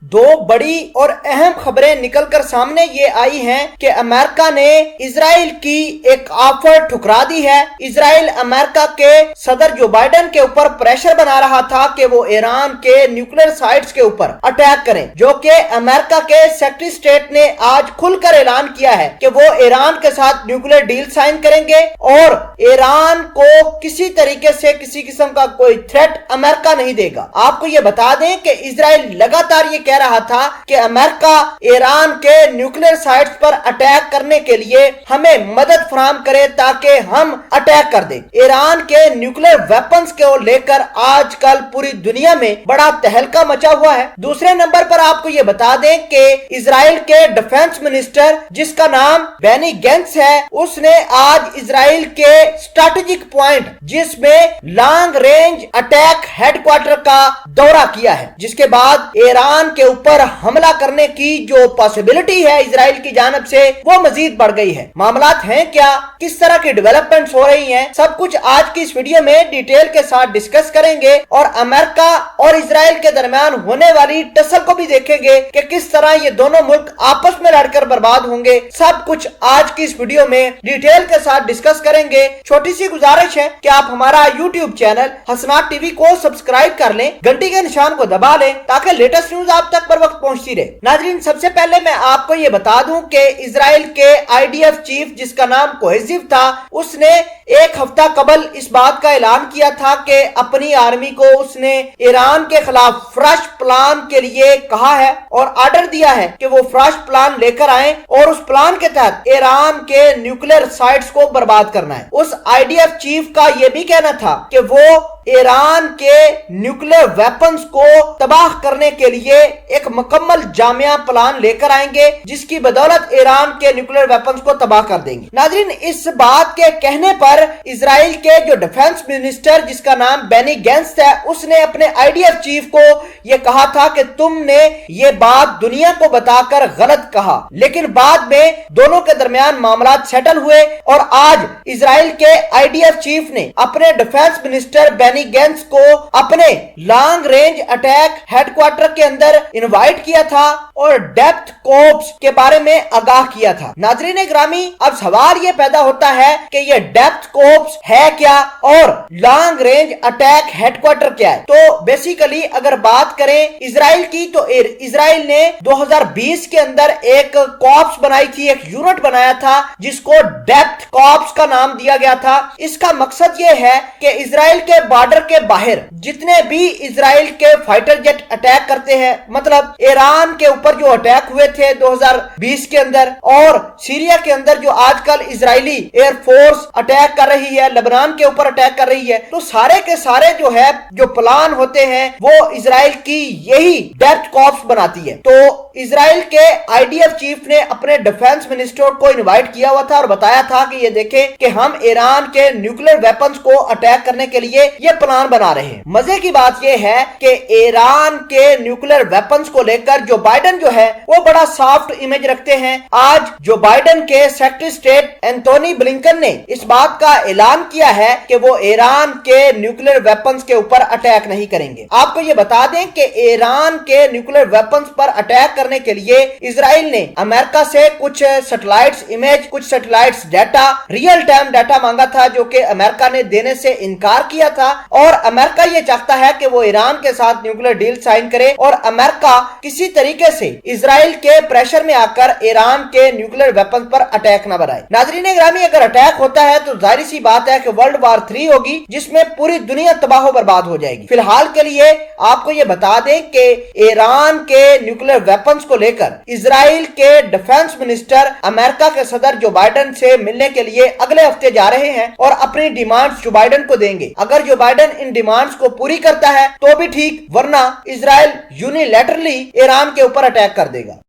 दो बड़ी और अहम खबरें निकलकर सामने ये आई हैं कि अमेरिका ने इजराइल की एक ऑफर ठुकरा दी है। इजराइल अमेरिका के सदर जो बाइडेन के ऊपर प्रेशर बना रहा था कि वो ईरान के न्यूक्लियर साइट्स के ऊपर अटैक करें, जो कि अमेरिका के सेक्रेटरी स्टेट ने आज खुलकर ऐलान किया है कि वो ईरान के साथ न्यूक्लियर डील साइन करेंगे और ईरान को किसी तरीके से किसी किस्म का कोई थ्रेट अमेरिका नहीं देगा। आपको ये बता दें कि इजराइल लगातार ये कह रहा था कि अमेरिका ईरान के न्यूक्लियर साइट्स पर अटैक करने के लिए हमें मदद फराहम करे ताकि हम अटैक कर दें। ईरान के न्यूक्लियर वेपन्स को लेकर आजकल पूरी दुनिया में बड़ा तहलका मचा हुआ है। दूसरे नंबर पर आपको ये बता दें कि इजराइल के डिफेंस मिनिस्टर जिसका नाम बेनी गेंट्स है, उसने आज इजराइल के स्ट्रेटेजिक पॉइंट जिसमें लॉन्ग रेंज अटैक हेडक्वार्टर का दौरा किया है, जिसके बाद ईरान के ऊपर हमला करने की जो पॉसिबिलिटी है इजराइल की जानिब से वो मजीद बढ़ गई है। मामलात हैं क्या, किस तरह की डेवलपमेंट्स हो रही हैं, सब कुछ आज की इस वीडियो में डिटेल के साथ डिस्कस करेंगे और अमेरिका और इजराइल के दरमियान होने वाली टसल को भी देखेंगे कि किस तरह ये दोनों मुल्क आपस में लड़कर बर्बाद होंगे। सब कुछ आज की इस वीडियो में डिटेल के साथ डिस्कस करेंगे। छोटी सी गुजारिश है कि आप हमारा यूट्यूब चैनल हसनात टीवी को सब्सक्राइब कर लें, घंटी के निशान को दबा लें ताकि लेटेस्ट न्यूज आप तक बर वक्त पहुंचती रहे। नाजरीन, सबसे पहले मैं आपको ये बता दूं कि इजराइल के आईडीएफ चीफ जिसका नाम कोहेजिव था, उसने एक हफ्ता कबल इस बात का ऐलान किया था कि अपनी आर्मी को उसने ईरान के खिलाफ फ्रेश प्लान के लिए कहा है और ऑर्डर दिया है कि वो फ्रेश प्लान लेकर आए और उस प्लान के तहत ईरान के न्यूक्लियर साइट्स को बर्बाद करना है। उस आईडीएफ चीफ का यह भी कहना था कि वो ईरान के न्यूक्लियर वेपन्स को तबाह करने के लिए एक मुकम्मल जामिया प्लान लेकर आएंगे जिसकी बदौलत ईरान के न्यूक्लियर वेपन्स को तबाह कर देंगे। नाजरीन, इस बात के कहने पर इजराइल के जो डिफेंस मिनिस्टर जिसका नाम बेनी गेंट्स है, उसने अपने आईडीएफ चीफ को यह कहा था कि तुमने ये बात दुनिया को बताकर गलत कहा, लेकिन बाद में दोनों के दरमियान मामला सेटल हुए और आज इजराइल के आईडीएफ चीफ ने अपने डिफेंस मिनिस्टर बेनी गेंट्स को अपने लॉन्ग रेंज अटैक हेडक्वार्टर के अंदर इनवाइट किया था और डेप्थ कॉर्प्स के बारे में आगाह किया था। नाजरीन ग्रामी, अब सवाल ये पैदा होता है कि ये डेप्थ कॉर्प्स है क्या और लॉन्ग रेंज अटैक हेडक्वार्टर क्या है। तो बेसिकली अगर बात करें इजराइल की, तो इजराइल ने 2020 के अंदर एक कॉर्प्स बनाई थी, एक यूनिट बनाया था जिसको डेप्थ कॉर्प्स का नाम दिया गया था। इसका मकसद ये है कि इजराइल के बॉर्डर के बाहर जितने भी इजराइल के फाइटर जेट अटैक करते हैं, मतलब ईरान के ऊपर जो अटैक हुए थे 2020 के अंदर और सीरिया के अंदर जो आजकल इजरायली एयरफोर्स अटैक कर रही है, लेबनान के ऊपर अटैक कर रही है, तो सारे के सारे जो है जो प्लान होते हैं वो इजराइल की यही डेप्थ कॉर्प्स बनाती है। तो इजराइल के आईडीएफ चीफ ने अपने डिफेंस मिनिस्टर को इनवाइट किया हुआ था और बताया था कि ये देखें कि हम ईरान के न्यूक्लियर वेपन्स को अटैक करने के लिए ये प्लान बना रहे हैं। मजे की बात ये है कि ईरान के न्यूक्लियर वेपन्स को लेकर जो बाइडेन जो है वो बड़ा सॉफ्ट इमेज रखते हैं। आज जो बाइडेन के सेक्रेटरी स्टेट एंटोनी ब्लिंकन ने इस बात का ऐलान किया है कि वो ईरान के न्यूक्लियर वेपन्स के ऊपर अटैक नहीं करेंगे। आपको ये बता दें कि ईरान के न्यूक्लियर वेपन्स पर अटैक करने के लिए इजराइल ने अमेरिका से कुछ सैटेलाइट्स इमेज, कुछ satellites data, real time data मांगा था जो कि अमेरिका ने देने से इनकार किया था और अमेरिका ये चाहता है कि वो ईरान के साथ न्यूक्लियर डील साइन करे और अमेरिका किसी तरीके से इजराइल के प्रेशर में आकर ईरान के न्यूक्लियर वेपन पर अटैक न बनाए। नाजरीन ग्रामी, अगर अटैक होता है तो जाहिर सी बात है कि वर्ल्ड वॉर 3 होगी जिसमें पूरी दुनिया तबाह बर्बाद हो जाएगी। फिलहाल के लिए आपको ये बता दें कि ईरान के न्यूक्लियर वेपन्स को लेकर इजराइल के डिफेंस मिनिस्टर अमेरिका के सदर जो बाइडेन से मिलने के लिए अगले हफ्ते जा रहे हैं और अपनी डिमांड्स जो बाइडेन को देंगे। अगर जो बाइडेन इन डिमांड्स को पूरी करता है तो भी ठीक, वरना इजराइल यूनिलैटरली ईरान के ऊपर अटैक कर देगा।